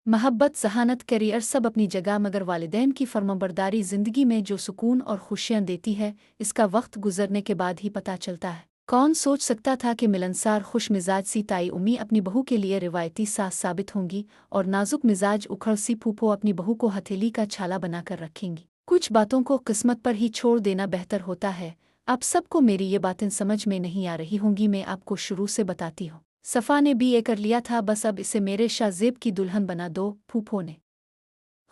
महब्बत, जहानत, career सब अपनी जगह, मगर वालिदैन की फर्माबरदारी ज़िंदगी में जो सुकून और खुशियाँ देती है, इसका वक्त गुजरने के बाद ही पता चलता है। कौन सोच सकता था कि मिलनसार खुश मिजाज सी ताई उम्मी अपनी बहू के लिए रिवायती सास साबित होंगी और नाजुक मिजाज उखड़ सी फूफो अपनी बहू को हथेली का छाला बनाकर रखेंगी। कुछ बातों को किस्मत पर ही छोड़ देना बेहतर होता है। आप सबको मेरी ये बातें समझ में नहीं आ रही होंगी, मैं आपको शुरू से बताती हूँ। सफ़ा ने बीए कर लिया था, बस अब इसे मेरे शाहजेब की दुल्हन बना दो, फूफो ने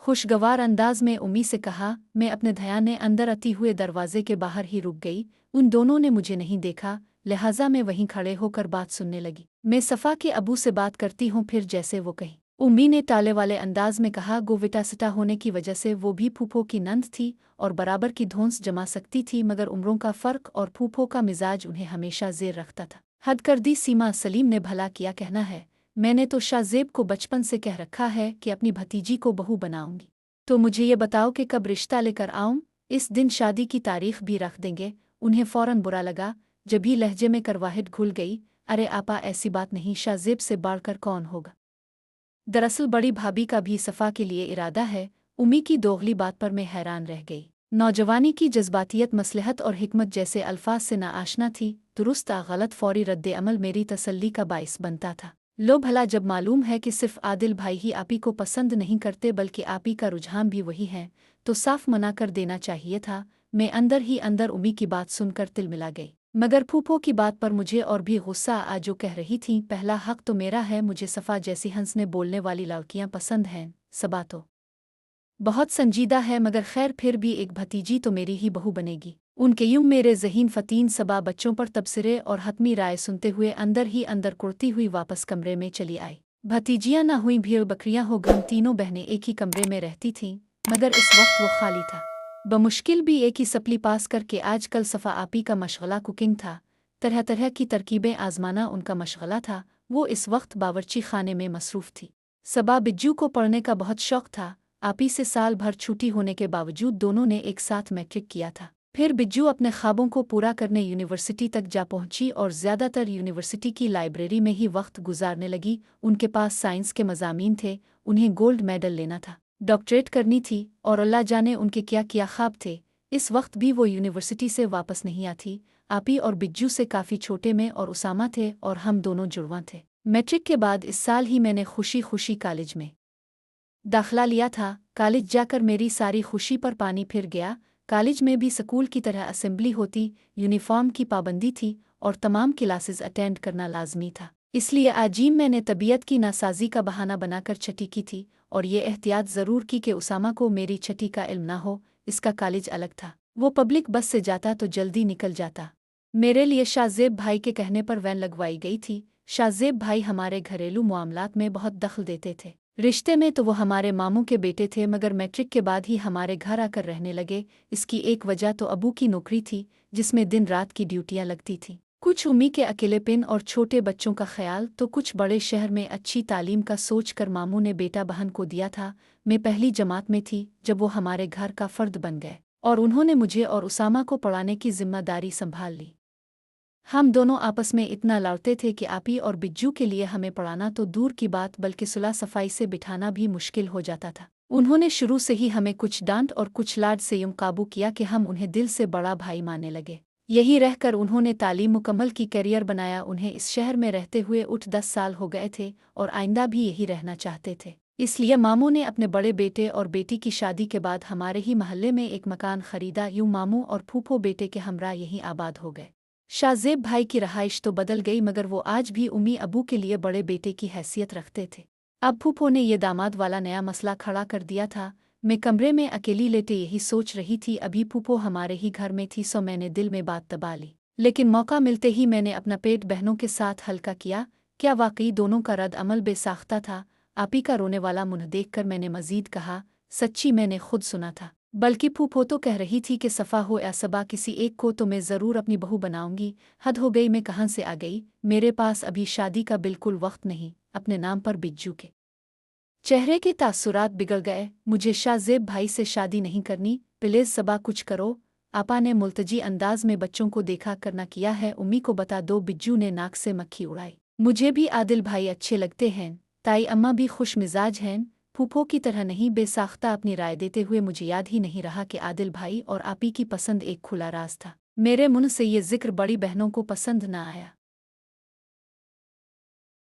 खुशगवार अंदाज में उम्मी से कहा। मैं अपने ध्यान ने अंदर आती हुए दरवाजे के बाहर ही रुक गई। उन दोनों ने मुझे नहीं देखा, लिहाजा मैं वहीं खड़े होकर बात सुनने लगी। मैं सफ़ा के अबू से बात करती हूँ, फिर जैसे वो कहीं। उम्मी ने टाले वाले अंदाज में कहा। गोविटासिटा होने की वजह से वो भी फूफो की नंद थी और बराबर की धौंस जमा सकती थी, मगर उम्रों का फ़र्क और फूफो का मिजाज उन्हें हमेशा ज़ेर रखता था। हद कर दी सीमा। सलीम ने भला किया कहना है, मैंने तो शाहजेब को बचपन से कह रखा है कि अपनी भतीजी को बहू बनाऊंगी, तो मुझे ये बताओ कि कब रिश्ता लेकर आऊं। इस दिन शादी की तारीख भी रख देंगे। उन्हें फौरन बुरा लगा, जब ही लहजे में करवाहट घुल गई। अरे आपा, ऐसी बात नहीं, शाहजेब से बढ़कर कौन होगा। दरअसल बड़ी भाभी का भी सफ़ा के लिए इरादा है। उम्मी की दोगली बात पर मैं हैरान रह गई। नौजवानी की जज्बातियत, मसलहत और हिकमत जैसे अल्फाज से नाआशना थी। दुरुस्त गलत फौरी रद्द अमल मेरी तसल्ली का बाइस बनता था। लो भला, जब मालूम है कि सिर्फ आदिल भाई ही आपी को पसंद नहीं करते बल्कि आपी का रुझान भी वही है, तो साफ मना कर देना चाहिए था। मैं अंदर ही अंदर उम्मी की बात सुनकर तिलमिला गई, मगर फूफो की बात पर मुझे और भी गुस्सा आ। जो कह रही थी, पहला हक तो मेरा है, मुझे सफ़ा जैसी हंसने बोलने वाली लड़कियां पसंद हैं। सबा तो बहुत संजीदा है, मगर खैर फिर भी एक भतीजी तो मेरी ही बहू बनेगी। उनके यूं मेरे ज़हीन फ़तीन सबा बच्चों पर तबसरे और हतमी राय सुनते हुए अंदर ही अंदर कुड़ती हुई वापस कमरे में चली आई। भतीजियां न हुई भीड़ बकरियां हो गईं। तीनों बहनें एक ही कमरे में रहती थीं, मगर इस वक्त वो खाली था। बमुश्किल भी एक ही सप्ली पास करके आजकल सफ़ा आपी का मशगला कुकिंग था। तरह तरह की तरकीबें आजमाना उनका मशगला था। वो इस वक्त बावर्ची खाने में मसरूफ़ थी। सबा बिज्जू को पढ़ने का बहुत शौक था। आपी से साल भर छुट्टी होने के बावजूद दोनों ने एक साथ मैट्रिक किया था। फिर बिज्जू अपने ख्वाबों को पूरा करने यूनिवर्सिटी तक जा पहुंची और ज़्यादातर यूनिवर्सिटी की लाइब्रेरी में ही वक्त गुजारने लगी। उनके पास साइंस के मज़ामीन थे, उन्हें गोल्ड मेडल लेना था, डॉक्टरेट करनी थी और अल्लाह जाने उनके क्या क्या ख्वाब थे। इस वक्त भी वो यूनिवर्सिटी से वापस नहीं आती। आपी और बिज्जू से काफ़ी छोटे में और उसामा थे और हम दोनों जुड़वां थे। मैट्रिक के बाद इस साल ही मैंने खुशी खुशी कॉलेज में दाखला लिया था। कॉलेज जाकर मेरी सारी खुशी पर पानी फिर गया। कॉलेज में भी स्कूल की तरह असेंबली होती, यूनिफॉर्म की पाबंदी थी और तमाम क्लासेस अटेंड करना लाजमी था। इसलिए आजीम मैंने तबीयत की नासाजी का बहाना बनाकर छठी की थी और ये एहतियात ज़रूर की कि उसामा को मेरी छठी का इल्म ना हो। इसका कॉलेज अलग था, वो पब्लिक बस से जाता तो जल्दी निकल जाता। मेरे लिए शाहजेब भाई के कहने पर वैन लगवाई गई थी। शाहजेब भाई हमारे घरेलू मामलात में बहुत दखल देते थे। रिश्ते में तो वो हमारे मामू के बेटे थे, मगर मैट्रिक के बाद ही हमारे घर आकर रहने लगे। इसकी एक वजह तो अबू की नौकरी थी, जिसमें दिन रात की ड्यूटियां लगती थीं। कुछ उम्मी के अकेलेपन और छोटे बच्चों का ख्याल, तो कुछ बड़े शहर में अच्छी तालीम का सोच कर मामू ने बेटा बहन को दिया था। मैं पहली जमात में थी जब वो हमारे घर का फ़र्द बन गए और उन्होंने मुझे और उसामा को पढ़ाने की जिम्मेदारी संभाल ली। हम दोनों आपस में इतना लड़ते थे कि आपी और बिज्जू के लिए हमें पढ़ाना तो दूर की बात, बल्कि सुलह सफाई से बिठाना भी मुश्किल हो जाता था। उन्होंने शुरू से ही हमें कुछ डांट और कुछ लाड से यूं काबू किया कि हम उन्हें दिल से बड़ा भाई मानने लगे। यही रहकर उन्होंने तालीम मुकम्मल की, करियर बनाया। उन्हें इस शहर में रहते हुए 10 साल हो गए थे और आइंदा भी यही रहना चाहते थे। इसलिए मामू ने अपने बड़े बेटे और बेटी की शादी के बाद हमारे ही महल्ले में एक मकान खरीदा। यूं मामू और फूफो बेटे के हमरा यहीं आबाद हो गए। शाहजेब भाई की रहाइश तो बदल गई, मगर वो आज भी उम्मी अबू के लिए बड़े बेटे की हैसियत रखते थे। अब फूफो ने ये दामाद वाला नया मसला खड़ा कर दिया था। मैं कमरे में अकेली लेटे यही सोच रही थी। अभी फूफो हमारे ही घर में थी, सो मैंने दिल में बात दबा ली, लेकिन मौका मिलते ही मैंने अपना पेट बहनों के साथ हल्का किया। क्या वाकई दोनों का रद्द अमल बेसाख्ता था? आपी का रोने वाला मुंह देखकर मैंने मजीद कहा, सच्ची मैंने खुद सुना था। बल्कि फूफो तो कह रही थी कि सफ़ा हो या सबा, किसी एक को तो मैं ज़रूर अपनी बहू बनाऊंगी। हद हो गई, मैं कहाँ से आ गई? मेरे पास अभी शादी का बिल्कुल वक्त नहीं। अपने नाम पर बिज्जू के चेहरे के तासुरात बिगड़ गए। मुझे शाहजेब भाई से शादी नहीं करनी, प्लीज़ सबा कुछ करो। आपा ने मुल्तजी अंदाज में बच्चों को देखा करना किया है, उम्मी को बता दो। बिज्जू ने नाक से मक्खी उड़ाई। मुझे भी आदिल भाई अच्छे लगते हैं, ताई अम्मा भी खुश मिजाज हैं, پھوپھو کی طرح نہیں بے ساختہ اپنی رائے دیتے ہوئے مجھے یاد ہی نہیں رہا کہ عادل بھائی اور آپی کی پسند ایک کھلا راز تھا۔ میرے منہ سے یہ ذکر بڑی بہنوں کو پسند نہ آیا۔